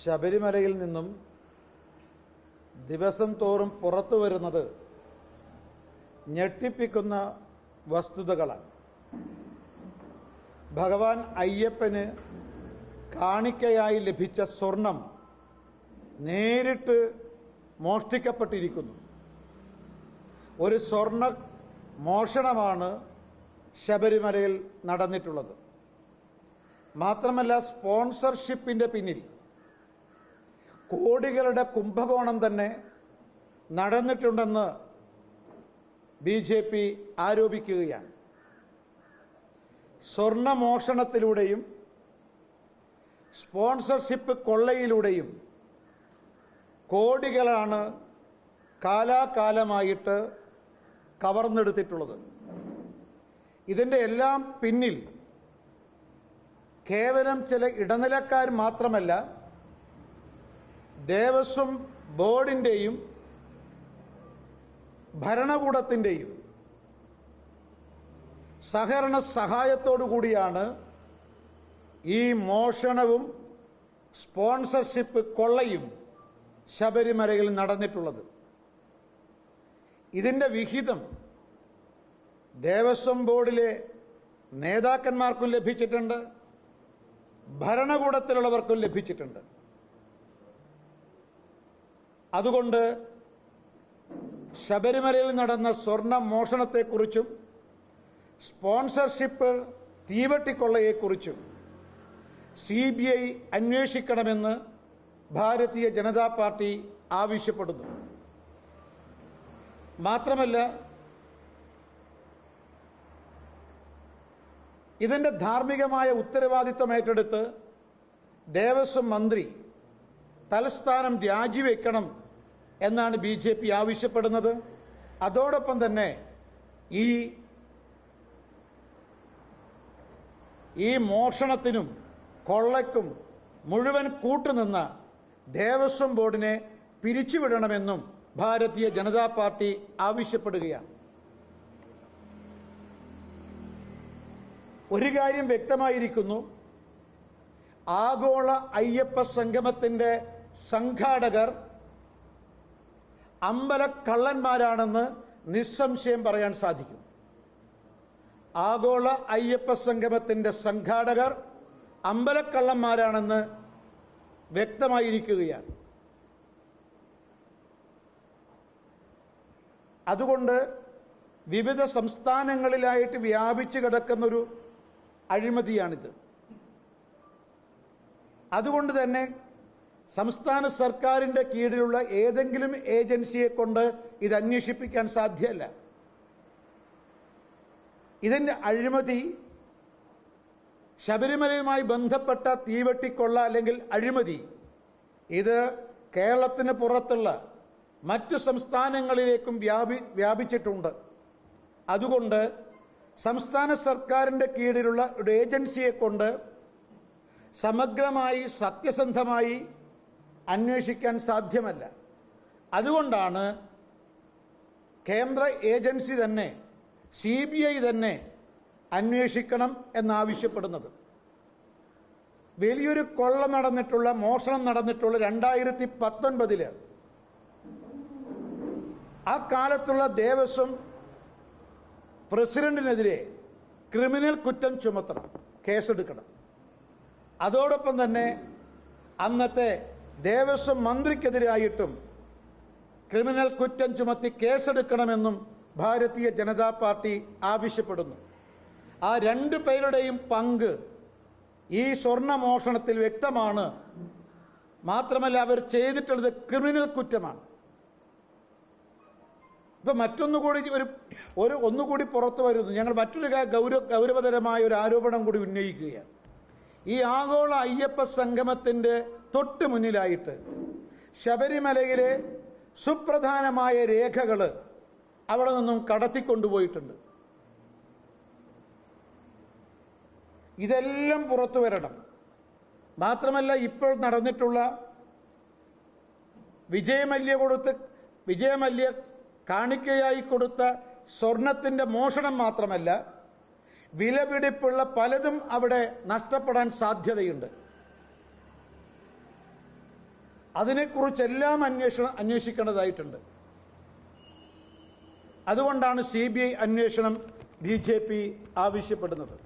ശബരിമലയിൽ നിന്നും ദിവസം തോറും പുറത്തു വരുന്നത് ഞെട്ടിപ്പിക്കുന്ന വസ്തുതകളാണ്. ഭഗവാൻ അയ്യപ്പന് കാണിക്കയായി ലഭിച്ച സ്വർണം നേരിട്ട് മോഷ്ടിക്കപ്പെട്ടിരിക്കുന്നു. ഒരു സ്വർണ്ണ മോഷണമാണ് ശബരിമലയിൽ നടന്നിട്ടുള്ളത്. മാത്രമല്ല, സ്പോൺസർഷിപ്പിന്റെ പിന്നിൽ കോടികളുടെ കുംഭകോണം തന്നെ നടന്നിട്ടുണ്ടെന്ന് BJP ആരോപിക്കുകയാണ്. സ്വർണ്ണമോഷണത്തിലൂടെയും സ്പോൺസർഷിപ്പ് കൊള്ളയിലൂടെയും കോടികളാണ് കാലാകാലമായിട്ട് കവർന്നെടുത്തിട്ടുള്ളത്. ഇതിൻ്റെ എല്ലാം പിന്നിൽ കേവലം ചില ഇടനിലക്കാർ മാത്രമല്ല, ദേവസ്വം ബോർഡിൻ്റെയും ഭരണകൂടത്തിൻ്റെയും സഹകരണ സഹായത്തോടു കൂടിയാണ് ഈ മോഷണവും സ്പോൺസർഷിപ്പ് കൊള്ളയും ശബരിമലയിൽ നടന്നിട്ടുള്ളത്. ഇതിൻ്റെ വിഹിതം ദേവസ്വം ബോർഡിലെ നേതാക്കന്മാർക്കും ലഭിച്ചിട്ടുണ്ട്, ഭരണകൂടത്തിലുള്ളവർക്കും ലഭിച്ചിട്ടുണ്ട്. അതുകൊണ്ട് ശബരിമലയിൽ നടന്ന സ്വർണ്ണ മോഷണത്തെക്കുറിച്ചും സ്പോൺസർഷിപ്പ് തീവട്ടിക്കൊള്ളയെക്കുറിച്ചും CBI അന്വേഷിക്കണമെന്ന് ഭാരതീയ ജനതാ പാർട്ടി ആവശ്യപ്പെടുന്നു. മാത്രമല്ല, ഇതിന്റെ ധാർമ്മികമായ ഉത്തരവാദിത്വം ഏറ്റെടുത്ത് ദേവസ്വം മന്ത്രി തലസ്ഥാനം രാജിവെക്കണം എന്നാണ് BJP ആവശ്യപ്പെടുന്നത്. അതോടൊപ്പം തന്നെ ഈ മോഷണത്തിനും കൊള്ളയ്ക്കും മുഴുവൻ കൂട്ടുനിന്ന ദേവസ്വം ബോർഡിനെ പിരിച്ചുവിടണമെന്നും ഭാരതീയ ജനതാ പാർട്ടി ആവശ്യപ്പെടുകയാണ്. ഒരു കാര്യം വ്യക്തമായിരിക്കുന്നു, ആഗോള അയ്യപ്പ സംഗമത്തിന്റെ സംഘാടകർ അമ്പലക്കള്ളന്മാരാണെന്ന് നിസ്സംശയം പറയാൻ സാധിക്കും. ആഗോള അയ്യപ്പ സംഗമത്തിന്റെ സംഘാടകർ അമ്പലക്കള്ളന്മാരാണെന്ന് വ്യക്തമായിരിക്കുകയാണ്. അതുകൊണ്ട് വിവിധ സംസ്ഥാനങ്ങളിലായിട്ട് വ്യാപിച്ചു കിടക്കുന്നൊരു അഴിമതിയാണിത്. അതുകൊണ്ട് തന്നെ സംസ്ഥാന സർക്കാരിന്റെ കീഴിലുള്ള ഏതെങ്കിലും ഏജൻസിയെ കൊണ്ട് ഇത് അന്വേഷിപ്പിക്കാൻ സാധ്യമല്ല. ഇതിന്റെ അഴിമതി ശബരിമലയുമായി ബന്ധപ്പെട്ട തീവട്ടിക്കൊള്ള അല്ലെങ്കിൽ അഴിമതി ഇത് കേരളത്തിന് പുറത്തുള്ള മറ്റു സംസ്ഥാനങ്ങളിലേക്കും വ്യാപിച്ചിട്ടുണ്ട്. അതുകൊണ്ട് സംസ്ഥാന സർക്കാരിന്റെ കീഴിലുള്ള ഒരു ഏജൻസിയെ കൊണ്ട് സമഗ്രമായി സത്യസന്ധമായി അന്വേഷിക്കാൻ സാധ്യമല്ല. അതുകൊണ്ടാണ് കേന്ദ്ര ഏജൻസി തന്നെ CBI തന്നെ അന്വേഷിക്കണം എന്നാവശ്യപ്പെടുന്നത്. വലിയൊരു കൊള്ള നടന്നിട്ടുള്ള, മോഷണം നടന്നിട്ടുള്ള 2019 ആ കാലത്തുള്ള ദേവസ്വം പ്രസിഡന്റിനെതിരെ ക്രിമിനൽ കുറ്റം ചുമത്തണം, കേസെടുക്കണം. അതോടൊപ്പം തന്നെ അന്നത്തെ ദേവസ്വം മന്ത്രിക്കെതിരായിട്ടും ക്രിമിനൽ കുറ്റം ചുമത്തി കേസെടുക്കണമെന്നും ഭാരതീയ ജനതാ പാർട്ടി ആവശ്യപ്പെടുന്നു. ആ രണ്ടു പേരുടെയും പങ്ക് ഈ സ്വർണ്ണമോഷണത്തിൽ വ്യക്തമാണ്. മാത്രമല്ല, അവർ ചെയ്തിട്ടുള്ളത് ക്രിമിനൽ കുറ്റമാണ്. ഇപ്പൊ ഒന്നുകൂടി പുറത്തു വരുന്നു. ഞങ്ങൾ മറ്റൊരു ഗൗരവതരമായ ഒരു ആരോപണം കൂടി ഉന്നയിക്കുകയാണ്. ഈ ആഗോള അയ്യപ്പ സംഗമത്തിന്റെ തൊട്ട് മുന്നിലായിട്ട് ശബരിമലയിലെ സുപ്രധാനമായ രേഖകൾ അവിടെ നിന്നും കടത്തിക്കൊണ്ടുപോയിട്ടുണ്ട്. ഇതെല്ലാം പുറത്തു വരണം. മാത്രമല്ല, ഇപ്പോൾ നടന്നിട്ടുള്ള വിജയമല്യ കാണിക്കയായി കൊടുത്ത സ്വർണത്തിന്റെ മോഷണം മാത്രമല്ല, വിലപിടിപ്പുള്ള പലതും അവിടെ നഷ്ടപ്പെടാൻ സാധ്യതയുണ്ട്. അതിനെക്കുറിച്ചെല്ലാം അന്വേഷിക്കേണ്ടതായിട്ടുണ്ട്. അതുകൊണ്ടാണ് CBI അന്വേഷണം BJP ആവശ്യപ്പെടുന്നത്.